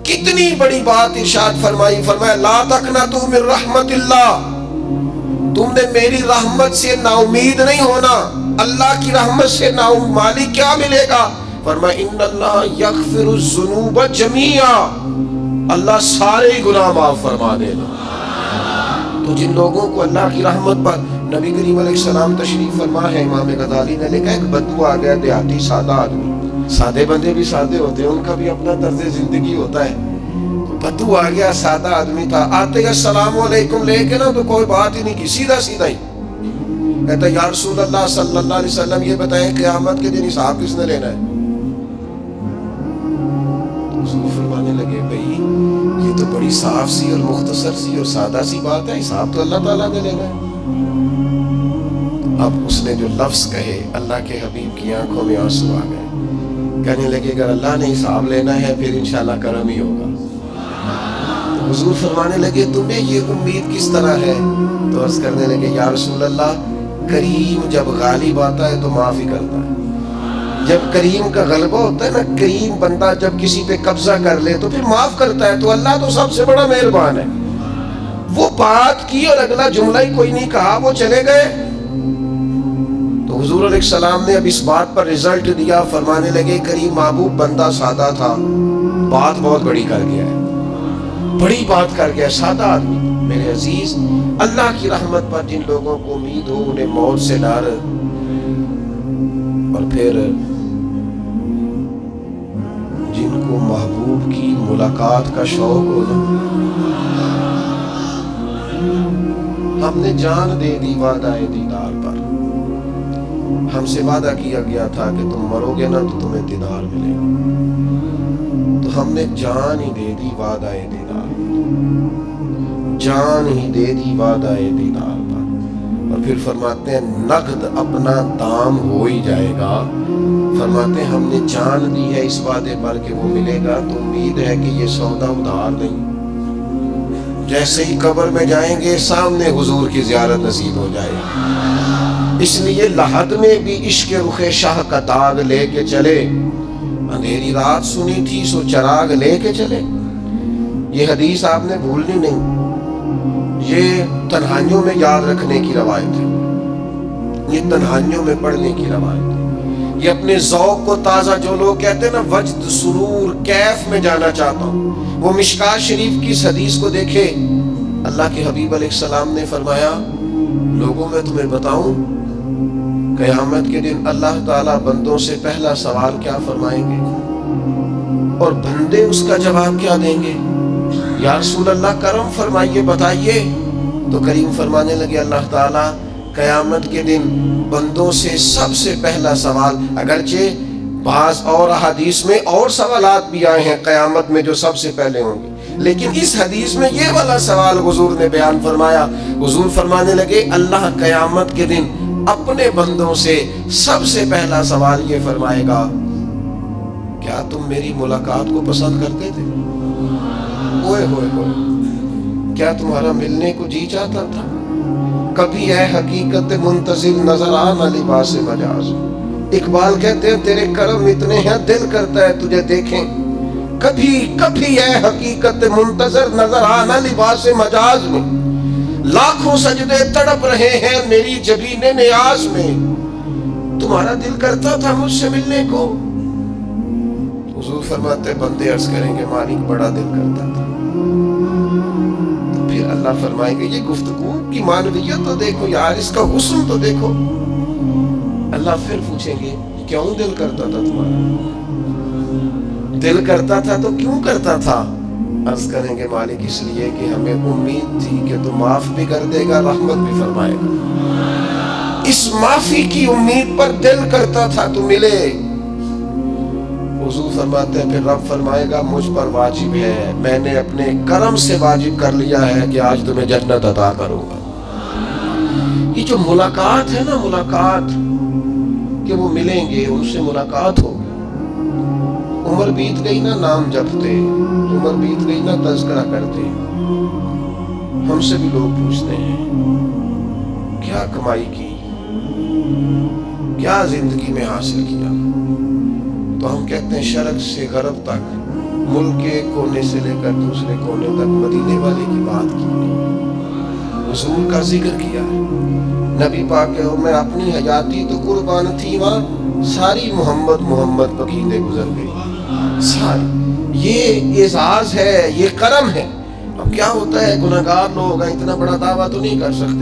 کتنی بڑی بات ارشاد فرمائی، فرمایا لا تقنطوا من رحمت اللہ، تم نے میری رحمت سے نا امید نہیں ہونا، اللہ کی رحمت سے نا مالی کیا ملے گا؟ فرمایا ان اللہ یغفر الذنوب جمیعا، اللہ سارے گناہ معاف فرما دے گا۔ تو جن لوگوں کو اللہ کی رحمت پر نبی کریم علیہ السلام تشریف فرما ہے، امام غزالی نے لکھا ایک بدو آ گیا دیہاتی سادہ آدمی، سادے بندے بھی سادے ہوتے ہیں، ان کا بھی اپنا طرز زندگی ہوتا ہے، تو بدو آ گیا، سادہ آدمی تھا، آتے السلام علیکم لے کے نا تو کوئی بات ہی نہیں کی، سیدھا سیدھا ہی کہتا یا رسول اللہ صلی اللہ علیہ وسلم یہ بتائیں قیامت کے دن حساب کس نے لینا ہے؟ حضور فرمانے لگے بھئی یہ تو بڑی صاف سی اور مختصر سی اور سادہ سی بات ہے، حساب تو اللہ تعالیٰ نے لینا ہے۔ اب اس نے جو لفظ کہے اللہ کے حبیب کی آنکھوں میں آنسو آ گئے، کہنے لگے اگر اللہ نے حساب لینا ہے پھر انشاءاللہ کرم ہی ہوگا۔ تو حضور فرمانے لگے تمہیں یہ امید کس طرح ہے؟ تو عرض کرنے لگے یا رسول اللہ کریم جب غالب آتا ہے تو معاف ہی کرتا ہے، جب کریم کا غلبہ ہوتا ہے نا، کریم بندہ جب کسی پہ قبضہ کر لے تو پھر معاف کرتا ہے، تو اللہ تو سب سے بڑا مہربان ہے۔ وہ بات کی اور اگلا جملہ ہی کوئی نہیں کہا، وہ چلے گئے۔ تو حضور علیہ السلام نے اب اس بات پر رزلٹ دیا، فرمانے لگے کریم محبوب بندہ سادہ تھا، بات بہت بڑی کر گیا ہے، بڑی بات کر گیا، سادہ آدمی۔ میرے عزیز، اللہ کی رحمت پر جن لوگوں کو امید ہو، انہیں موت سے ڈر اور پھر جن کو محبوب کی ملاقات کا شوق ہو نا، ہم نے جان دے دی وعدہ دیدار پر، ہم سے وعدہ کیا گیا تھا کہ تم مرو گے نا تو تمہیں دیدار ملے گا، تو ہم نے جان ہی دے دی وعدہ دیدار، جان ہی دے دی وعدہ دیدار پر۔ اور پھر فرماتے ہیں نقد اپنا دام ہو ہی جائے گا، فرماتے ہیں ہم نے جان دی ہے اس وعدے پر کہ وہ ملے گا، تو امید ہے کہ یہ سودا ادھار نہیں، جیسے ہی قبر میں جائیں گے سامنے حضور کی زیارت نصیب ہو جائے گی۔ اس لیے لحد میں بھی عشق رخ شاہ کا داغ لے کے چلے، اندھیری رات سنی تھی سو چراغ لے کے چلے۔ یہ حدیث آپ نے بھولنی نہیں، یہ تنہائیوں میں یاد رکھنے کی روایت ہے، یہ تنہائیوں میں پڑھنے کی روایت ہے۔ یہ اپنے ذوق کو تازہ، جو لوگ کہتے ہیں نا وجد سرور کیف میں جانا چاہتا ہوں، وہ مشکات شریف کی اس حدیث کو دیکھے۔ اللہ کے حبیب علیہ السلام نے فرمایا لوگوں میں تمہیں بتاؤں قیامت کے دن اللہ تعالیٰ بندوں سے پہلا سوال کیا فرمائیں گے اور بندے اس کا جواب کیا دیں گے؟ یا رسول اللہ کرم فرمائیے، بتائیے۔ تو کریم فرمانے لگے اللہ تعالیٰ قیامت کے دن بندوں سے سب سے پہلا سوال، اگرچہ بعض اور احادیث میں اور سوالات بھی آئے ہیں قیامت میں جو سب سے پہلے ہوں گے، لیکن اس حدیث میں یہ والا سوال حضور نے بیان فرمایا۔ حضور فرمانے لگے اللہ قیامت کے دن اپنے بندوں سے سب سے پہلا سوال یہ فرمائے گا کیا تم میری ملاقات کو پسند کرتے تھے؟ اوئے ہوئے ہوئے، کیا تمہارا ملنے کو جی چاہتا تھا؟ کبھی اے حقیقت منتظر نظر آنا لباس مجاز۔ اقبال کہتے ہیں تیرے کرم اتنے ہیں دل کرتا ہے تجھے دیکھیں، کبھی کبھی اے حقیقت منتظر نظر آنا لباس مجاز میں، لاکھوں سجدے تڑپ رہے ہیں میری جبین نیاز میں، تمہارا دل کرتا تھا مجھ سے ملنے کو؟ حضور فرماتے بندے عرض کریں گے مالک بڑا دل کرتا تھا۔ تو پھر اللہ فرمائیں گے یہ گفتگو کی معنویت تو دیکھو یار، اس کا حسن تو دیکھو۔ اللہ پھر پوچھیں گے کیوں دل کرتا تھا تمہارا؟ دل کرتا تھا تو کیوں کرتا تھا؟ عرض کریں گے مالک اس لیے کہ ہمیں امید تھی کہ تو معاف بھی کر دے گا، رحمت بھی فرمائے گا، اس معافی کی امید پر دل کرتا تھا تو ملے۔ حضور فرماتے ہیں پھر رب فرمائے گا مجھ پر واجب ہے، میں نے اپنے کرم سے واجب کر لیا ہے کہ آج تمہیں جنت عطا کروں گا۔ یہ جو ملاقات ہے نا، ملاقات کہ وہ ملیں گے، ان سے ملاقات ہوگی۔ عمر بیت گئی نا نام جپتے، عمر بیت گئی نا تذکرہ کرتے، ہم سے بھی لوگ پوچھتے ہیں کیا کمائی کی، کیا زندگی میں حاصل کیا، تو ہم کہتے ہیں شرق سے غرب تک ملک کے ایک کونے سے لے کر دوسرے کونے تک مدینے والے کی بات کی، حضور کا ذکر کیا ہے۔ نبی پاک کہ میں اپنی حیاتی تو قربان تھی، وہاں ساری محمد محمد پکیندے گزر گئی ساری۔ یہ اعزاز ہے، یہ کرم ہے۔ اب کیا ہوتا ہے، گناہگار لوگ اتنا بڑا دعویٰ تو نہیں کر سکتے۔